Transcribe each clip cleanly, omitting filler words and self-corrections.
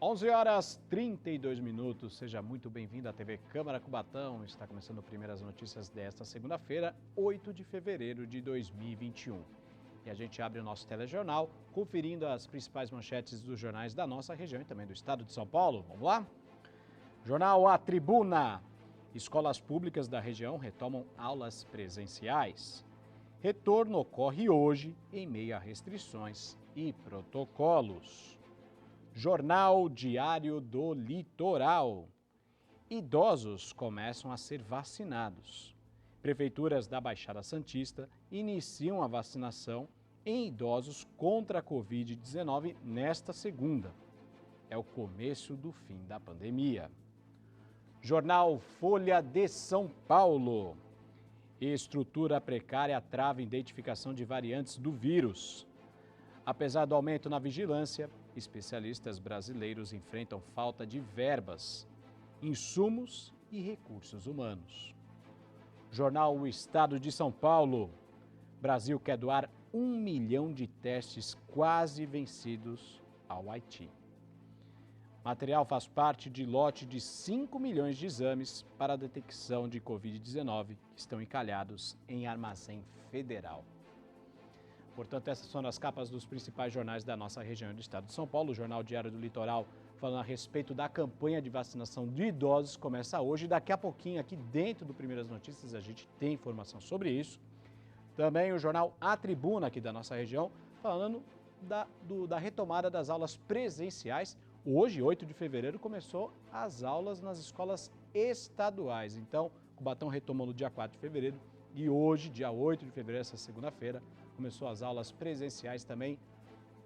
11 horas 32 minutos, seja muito bem-vindo à TV Câmara Cubatão. Está começando primeiras notícias desta segunda-feira, 8 de fevereiro de 2021. E a gente abre o nosso telejornal, conferindo as principais manchetes dos jornais da nossa região e também do estado de São Paulo. Vamos lá? Jornal A Tribuna. Escolas públicas da região retomam aulas presenciais. Retorno ocorre hoje em meio a restrições e protocolos. Jornal Diário do Litoral. Idosos começam a ser vacinados. Prefeituras da Baixada Santista iniciam a vacinação em idosos contra a Covid-19 nesta segunda. É o começo do fim da pandemia. Jornal Folha de São Paulo. Estrutura precária trava a identificação de variantes do vírus. Apesar do aumento na vigilância, especialistas brasileiros enfrentam falta de verbas, insumos e recursos humanos. Jornal O Estado de São Paulo. Brasil quer doar 1 milhão de testes quase vencidos ao Haiti. Material faz parte de lote de 5 milhões de exames para a detecção de Covid-19 que estão encalhados em armazém federal. Portanto, essas são as capas dos principais jornais da nossa região do estado de São Paulo. O Jornal Diário do Litoral, falando a respeito da campanha de vacinação de idosos, começa hoje. Daqui a pouquinho, aqui dentro do Primeiras Notícias, a gente tem informação sobre isso. Também o Jornal A Tribuna, aqui da nossa região, falando da retomada das aulas presenciais. Hoje, 8 de fevereiro, começou as aulas nas escolas estaduais. Então, Cubatão retomou no dia 4 de fevereiro e hoje, dia 8 de fevereiro, essa segunda-feira, começou as aulas presenciais também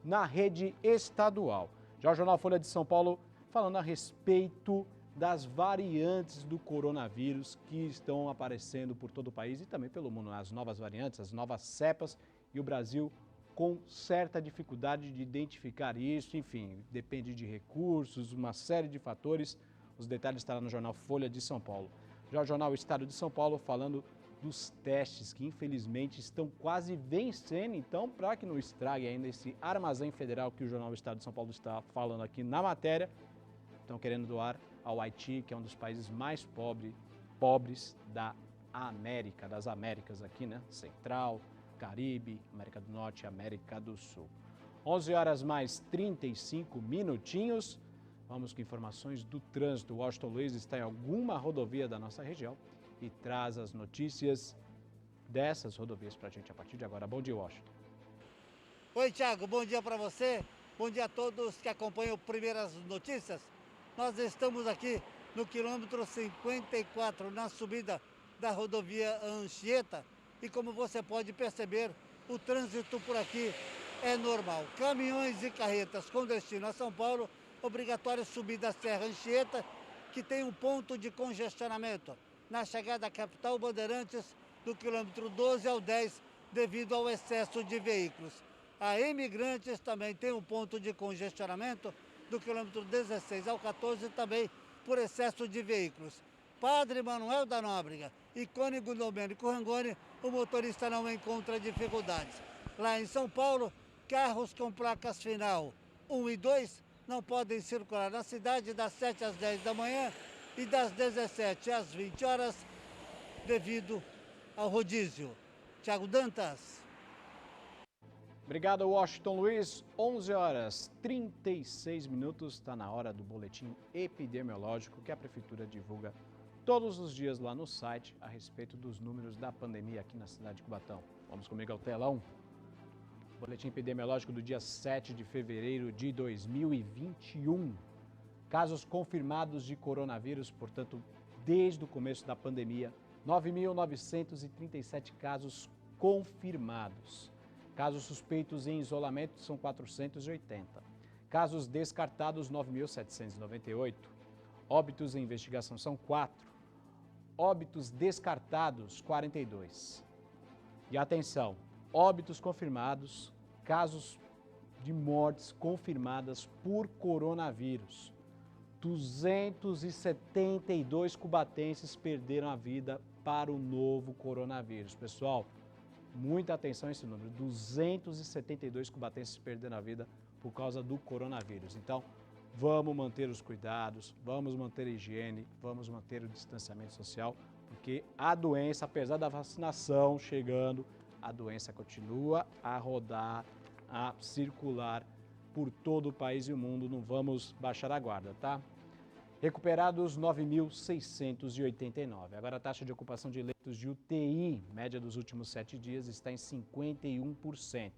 na rede estadual. Já o Jornal Folha de São Paulo falando a respeito das variantes do coronavírus que estão aparecendo por todo o país e também pelo mundo. As novas variantes, as novas cepas e o Brasil com certa dificuldade de identificar isso. Enfim, depende de recursos, uma série de fatores. Os detalhes estarão no Jornal Folha de São Paulo. Já o Jornal Estado de São Paulo falando dos testes que infelizmente estão quase vencendo, então para que não estrague ainda esse armazém federal que o Jornal Estado de São Paulo está falando aqui na matéria, estão querendo doar ao Haiti, que é um dos países mais pobres da América, das Américas aqui, né? Central, Caribe, América do Norte e América do Sul. 11 horas mais 35 minutinhos, vamos com informações do trânsito. O Washington Luiz está em alguma rodovia da nossa região e traz as notícias dessas rodovias para a gente a partir de agora. Bom dia, Washington. Oi, Thiago, bom dia para você, bom dia a todos que acompanham Primeiras Notícias. Nós estamos aqui no quilômetro 54, na subida da rodovia Anchieta, e como você pode perceber, o trânsito por aqui é normal. Caminhões e carretas com destino a São Paulo, obrigatório subir da Serra Anchieta, que tem um ponto de congestionamento na chegada à capital Bandeirantes, do quilômetro 12 ao 10, devido ao excesso de veículos. A Imigrantes também tem um ponto de congestionamento, do quilômetro 16 ao 14, também por excesso de veículos. Padre Manuel da Nóbrega e Cônego Domênico Rangoni, o motorista não encontra dificuldades. Lá em São Paulo, carros com placas final 1 e 2 não podem circular na cidade das 7 às 10 da manhã e das 17 às 20 horas, devido ao rodízio. Thiago Dantas. Obrigado, Washington Luiz. 11 horas 36 minutos, está na hora do boletim epidemiológico que a Prefeitura divulga todos os dias lá no site a respeito dos números da pandemia aqui na cidade de Cubatão. Vamos comigo ao telão. Boletim epidemiológico do dia 7 de fevereiro de 2021. Casos confirmados de coronavírus, portanto, desde o começo da pandemia, 9.937 casos confirmados. Casos suspeitos em isolamento são 480. Casos descartados, 9.798. Óbitos em investigação são 4. Óbitos descartados, 42. E atenção, óbitos confirmados, casos de mortes confirmadas por coronavírus. 272 cubatenses perderam a vida para o novo coronavírus. Pessoal, muita atenção a esse número. 272 cubatenses perderam a vida por causa do coronavírus. Então, vamos manter os cuidados, vamos manter a higiene, vamos manter o distanciamento social, porque a doença, apesar da vacinação chegando, a doença continua a rodar, a circular por todo o país e o mundo. Não vamos baixar a guarda, tá? Recuperados 9.689. Agora a taxa de ocupação de leitos de UTI, média dos últimos 7 dias, está em 51%.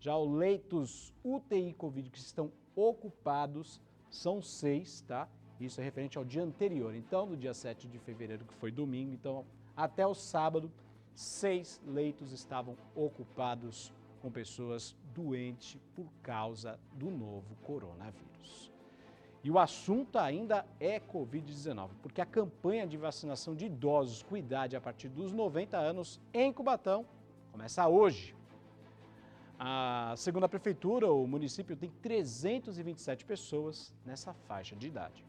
Já os leitos UTI Covid que estão ocupados são 6, tá? Isso é referente ao dia anterior. Então, no dia 7 de fevereiro, que foi domingo, então até o sábado, 6 leitos estavam ocupados com pessoas doentes por causa do novo coronavírus. E o assunto ainda é Covid-19, porque a campanha de vacinação de idosos com idade a partir dos 90 anos em Cubatão começa hoje. Segundo a Prefeitura, o município tem 327 pessoas nessa faixa de idade.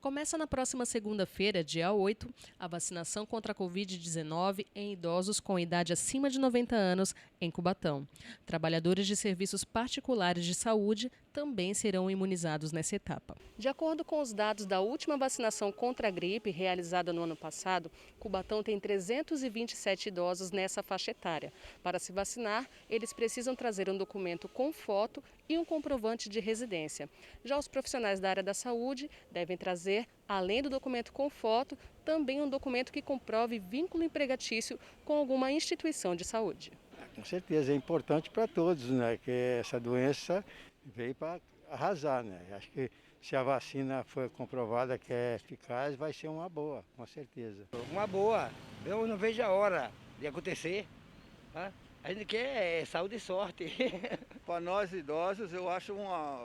Começa na próxima segunda-feira, dia 8, a vacinação contra a Covid-19 em idosos com idade acima de 90 anos em Cubatão. Trabalhadores de serviços particulares de saúde também serão imunizados nessa etapa. De acordo com os dados da última vacinação contra a gripe realizada no ano passado, Cubatão tem 327 idosos nessa faixa etária. Para se vacinar, eles precisam trazer um documento com foto e um comprovante de residência. Já os profissionais da área da saúde devem trazer, além do documento com foto, também um documento que comprove vínculo empregatício com alguma instituição de saúde. Com certeza, é importante para todos, né? Que essa doença veio para arrasar, né? Acho que se a vacina for comprovada que é eficaz, vai ser uma boa, com certeza. Uma boa. Eu não vejo a hora de acontecer. Tá? A gente quer saúde e sorte. Para nós idosos, eu acho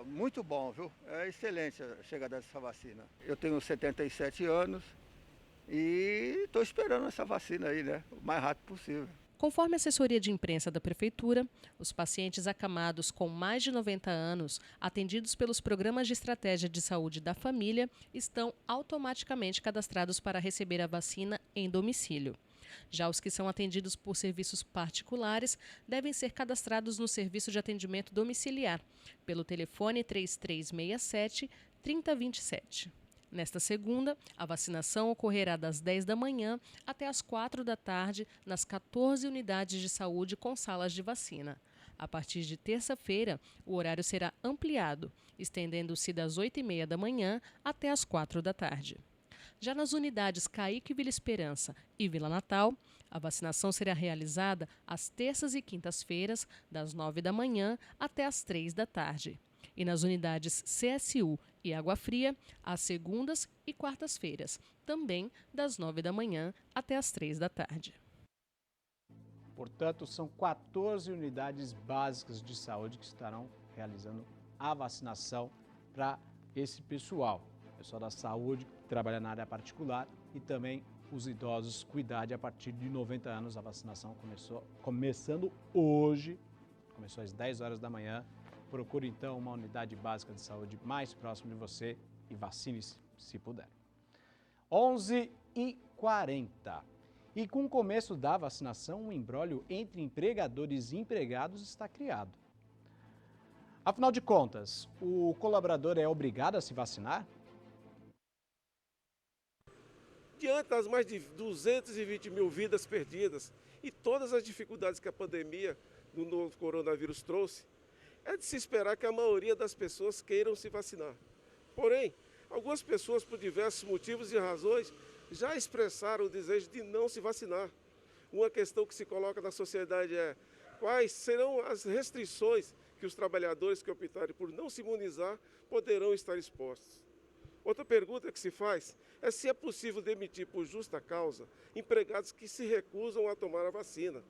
muito bom, viu? É excelente a chegada dessa vacina. Eu tenho 77 anos e estou esperando essa vacina aí, né? O mais rápido possível. Conforme a assessoria de imprensa da Prefeitura, os pacientes acamados com mais de 90 anos, atendidos pelos programas de estratégia de saúde da família, estão automaticamente cadastrados para receber a vacina em domicílio. Já os que são atendidos por serviços particulares devem ser cadastrados no Serviço de Atendimento Domiciliar, pelo telefone 3367-3027. Nesta segunda, a vacinação ocorrerá das 10 da manhã até as 4 da tarde nas 14 unidades de saúde com salas de vacina. A partir de terça-feira, o horário será ampliado, estendendo-se das 8h30 da manhã até as 4 da tarde. Já nas unidades Caíque Vila Esperança e Vila Natal, a vacinação será realizada às terças e quintas-feiras, das 9 da manhã até as 3 da tarde. E nas unidades CSU e Água Fria, às segundas e quartas-feiras, também das 9 da manhã até as 3 da tarde. Portanto, são 14 unidades básicas de saúde que estarão realizando a vacinação para esse pessoal da saúde que trabalha na área particular e também os idosos com idade a partir de 90 anos. A vacinação começando hoje, começou às 10 horas da manhã. Procure então uma unidade básica de saúde mais próxima de você e vacine-se se puder. 11h40. E com o começo da vacinação, um imbróglio entre empregadores e empregados está criado. Afinal de contas, o colaborador é obrigado a se vacinar? Diante das mais de 220 mil vidas perdidas e todas as dificuldades que a pandemia do novo coronavírus trouxe, é de se esperar que a maioria das pessoas queiram se vacinar. Porém, algumas pessoas, por diversos motivos e razões, já expressaram o desejo de não se vacinar. Uma questão que se coloca na sociedade é: quais serão as restrições que os trabalhadores que optarem por não se imunizar poderão estar expostos? Outra pergunta que se faz é se é possível demitir por justa causa empregados que se recusam a tomar a vacina.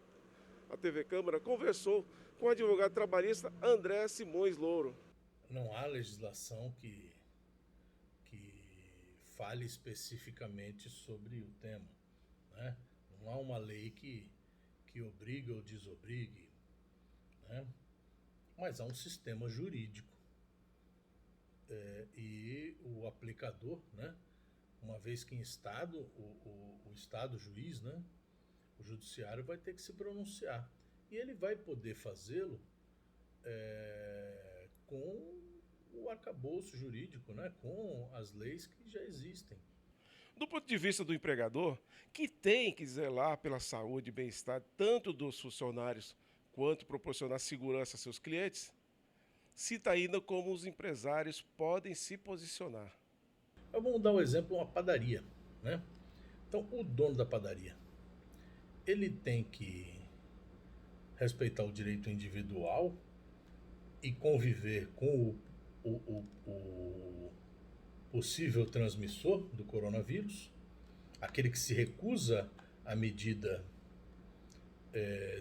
A TV Câmara conversou com o advogado trabalhista André Simões Louro. Não há legislação que fale especificamente sobre o tema, né? Não há uma lei que obrigue ou desobrigue, né? Mas há um sistema jurídico. E o aplicador, né? Uma vez que em Estado, o Estado juiz, né? O judiciário vai ter que se pronunciar. E ele vai poder fazê-lo com o arcabouço jurídico, né, com as leis que já existem. Do ponto de vista do empregador, que tem que zelar pela saúde e bem-estar tanto dos funcionários quanto proporcionar segurança a seus clientes, cita ainda como os empresários podem se posicionar. Vamos dar um exemplo, uma padaria, né? Então, o dono da padaria, ele tem que respeitar o direito individual e conviver com o possível transmissor do coronavírus, aquele que se recusa à medida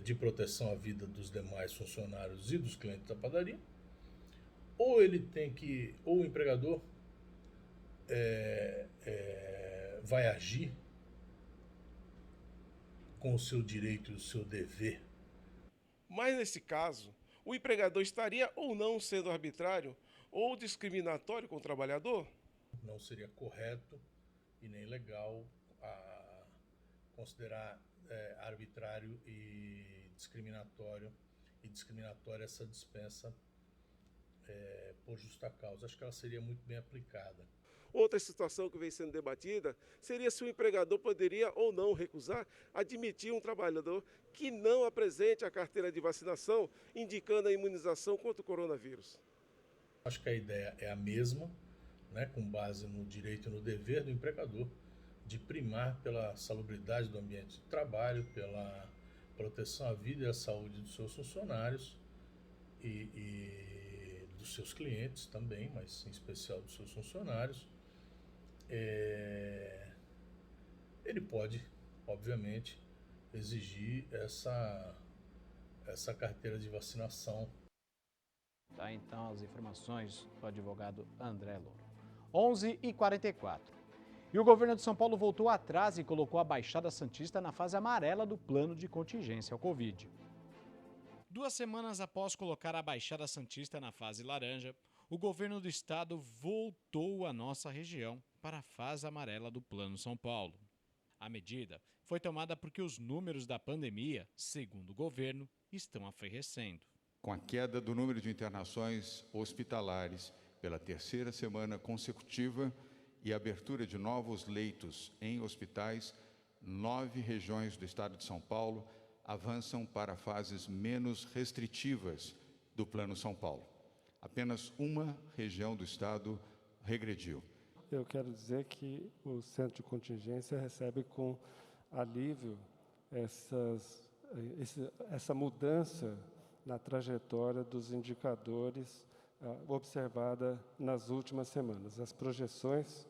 de proteção à vida dos demais funcionários e dos clientes da padaria, ou ele tem que, ou o empregador vai agir com o seu direito e o seu dever. Mas nesse caso, o empregador estaria ou não sendo arbitrário ou discriminatório com o trabalhador? Não seria correto e nem legal considerar arbitrário e discriminatória essa dispensa por justa causa. Acho que ela seria muito bem aplicada. Outra situação que vem sendo debatida seria se o empregador poderia ou não recusar admitir um trabalhador que não apresente a carteira de vacinação indicando a imunização contra o coronavírus. Acho que a ideia é a mesma, né, com base no direito e no dever do empregador de primar pela salubridade do ambiente de trabalho, pela proteção à vida e à saúde dos seus funcionários e dos seus clientes também, mas em especial dos seus funcionários. Ele pode, obviamente, exigir essa carteira de vacinação. Tá, então, as informações do advogado André Louro. 11h44. E o governo de São Paulo voltou atrás e colocou a Baixada Santista na fase amarela do plano de contingência ao Covid. 2 semanas após colocar a Baixada Santista na fase laranja, o governo do estado voltou a nossa região para a fase amarela do Plano São Paulo. A medida foi tomada porque os números da pandemia, segundo o governo, estão arrefecendo. Com a queda do número de internações hospitalares pela 3ª semana consecutiva e a abertura de novos leitos em hospitais, 9 regiões do estado de São Paulo avançam para fases menos restritivas do Plano São Paulo. Apenas uma região do estado regrediu. Eu quero dizer que o centro de contingência recebe com alívio essa mudança na trajetória dos indicadores observada nas últimas semanas. As projeções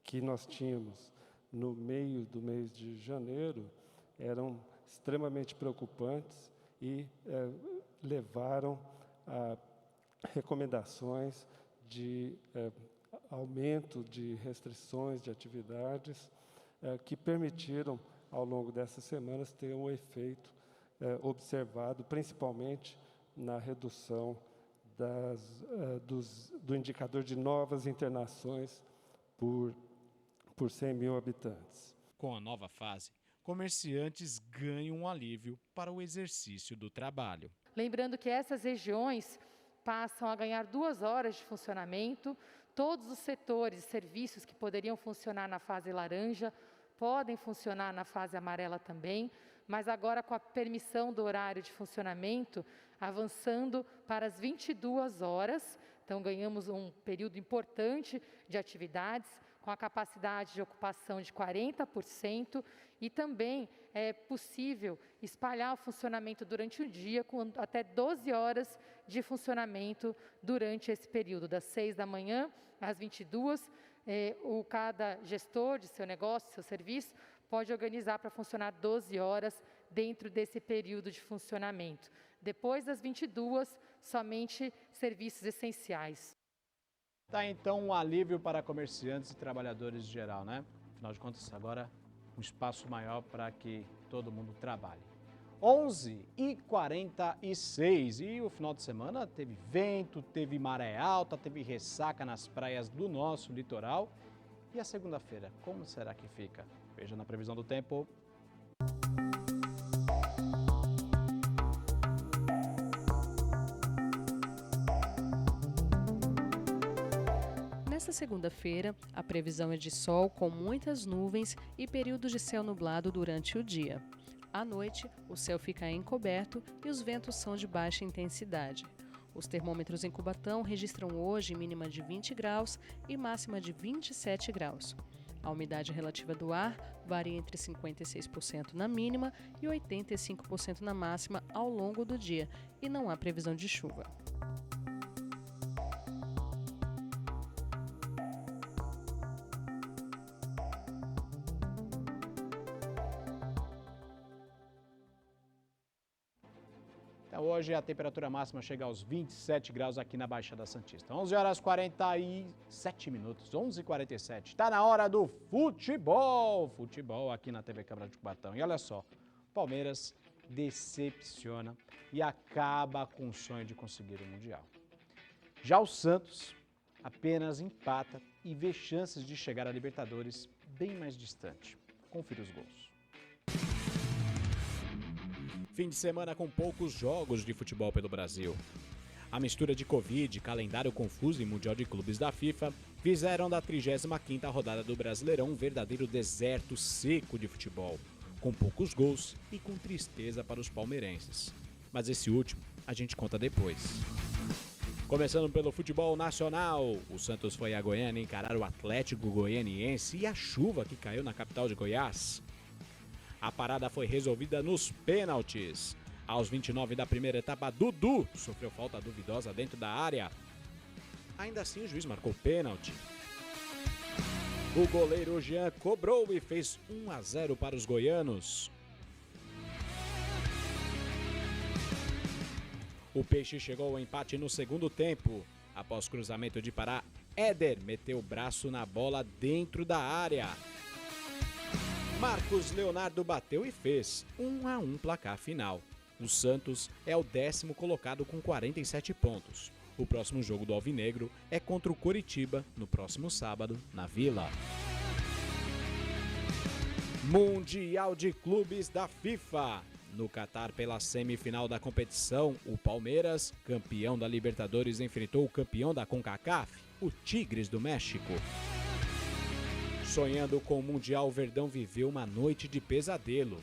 que nós tínhamos no meio do mês de janeiro eram extremamente preocupantes e levaram a recomendações de aumento de restrições de atividades que permitiram, ao longo dessas semanas, ter um efeito observado, principalmente na redução do indicador de novas internações por 100 mil habitantes. Com a nova fase, comerciantes ganham um alívio para o exercício do trabalho. Lembrando que essas regiões passam a ganhar 2 horas de funcionamento, todos os setores e serviços que poderiam funcionar na fase laranja podem funcionar na fase amarela também, mas agora com a permissão do horário de funcionamento, avançando para as 22 horas, então ganhamos um período importante de atividades, com a capacidade de ocupação de 40%, e também é possível espalhar o funcionamento durante o dia, com até 12 horas de funcionamento durante esse período, das 6 da manhã às 22. Cada gestor de seu negócio, seu serviço, pode organizar para funcionar 12 horas dentro desse período de funcionamento. Depois das 22, somente serviços essenciais. Tá, então, um alívio para comerciantes e trabalhadores em geral, né? Afinal de contas, agora um espaço maior para que todo mundo trabalhe. 11h46, e o final de semana teve vento, teve maré alta, teve ressaca nas praias do nosso litoral. E a segunda-feira, como será que fica? Veja na previsão do tempo. Nesta segunda-feira, a previsão é de sol com muitas nuvens e períodos de céu nublado durante o dia. À noite, o céu fica encoberto e os ventos são de baixa intensidade. Os termômetros em Cubatão registram hoje mínima de 20 graus e máxima de 27 graus. A umidade relativa do ar varia entre 56% na mínima e 85% na máxima ao longo do dia e não há previsão de chuva. Hoje a temperatura máxima chega aos 27 graus aqui na Baixada Santista. 11 horas 47 minutos, 11h47. Está na hora do futebol. Futebol aqui na TV Câmara de Cubatão. E olha só, Palmeiras decepciona e acaba com o sonho de conseguir o Mundial. Já o Santos apenas empata e vê chances de chegar à Libertadores bem mais distante. Confira os gols. Fim de semana com poucos jogos de futebol pelo Brasil. A mistura de Covid, calendário confuso e Mundial de Clubes da FIFA fizeram da 35ª rodada do Brasileirão um verdadeiro deserto seco de futebol, com poucos gols e com tristeza para os palmeirenses. Mas esse último a gente conta depois. Começando pelo futebol nacional, o Santos foi a Goiânia encarar o Atlético Goianiense e a chuva que caiu na capital de Goiás. A parada foi resolvida nos pênaltis. Aos 29 da primeira etapa, Dudu sofreu falta duvidosa dentro da área. Ainda assim, o juiz marcou pênalti. O goleiro Jean cobrou e fez 1-0 para os goianos. O Peixe chegou ao empate no segundo tempo. Após cruzamento de Pará, Éder meteu o braço na bola dentro da área. Marcos Leonardo bateu e fez 1-1 placar final. O Santos é o 10º colocado com 47 pontos. O próximo jogo do Alvinegro é contra o Coritiba, no próximo sábado, na Vila. Mundial de Clubes da FIFA. No Catar, pela semifinal da competição, o Palmeiras, campeão da Libertadores, enfrentou o campeão da CONCACAF, o Tigres do México. Sonhando com o Mundial, o Verdão viveu uma noite de pesadelo.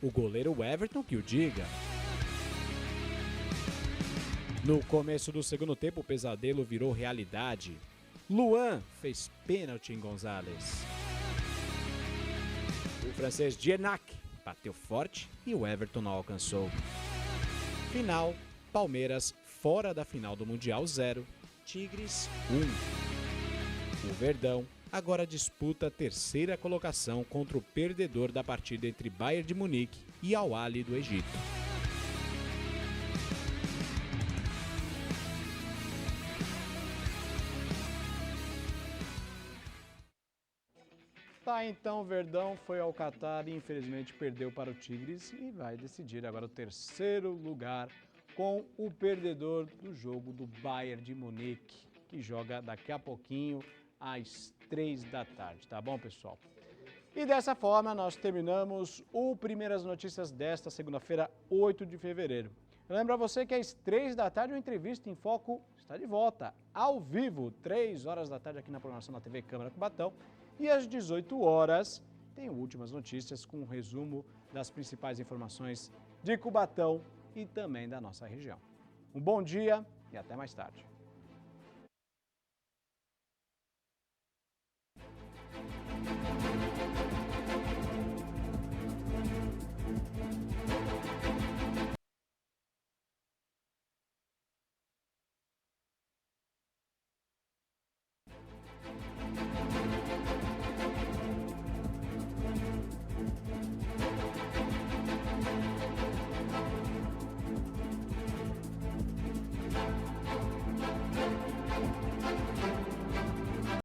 O goleiro Everton que o diga. No começo do segundo tempo, o pesadelo virou realidade. Luan fez pênalti em Gonzalez. O francês Gienac bateu forte e o Everton não alcançou. Final, Palmeiras fora da final do Mundial 0, Tigres 1. O Verdão agora disputa a terceira colocação contra o perdedor da partida entre Bayern de Munique e Al Ahly do Egito. Tá, então o Verdão foi ao Catar e infelizmente perdeu para o Tigres e vai decidir agora o terceiro lugar com o perdedor do jogo do Bayern de Munique, que joga daqui a pouquinho às 3 da tarde, tá bom, pessoal? E dessa forma nós terminamos o Primeiras Notícias desta segunda-feira, 8 de fevereiro. Eu lembro a você que às 3 da tarde o Entrevista em Foco está de volta, ao vivo, 3 horas da tarde aqui na programação da TV Câmara Cubatão. E às 18 horas tem Últimas Notícias com um resumo das principais informações de Cubatão e também da nossa região. Um bom dia e até mais tarde.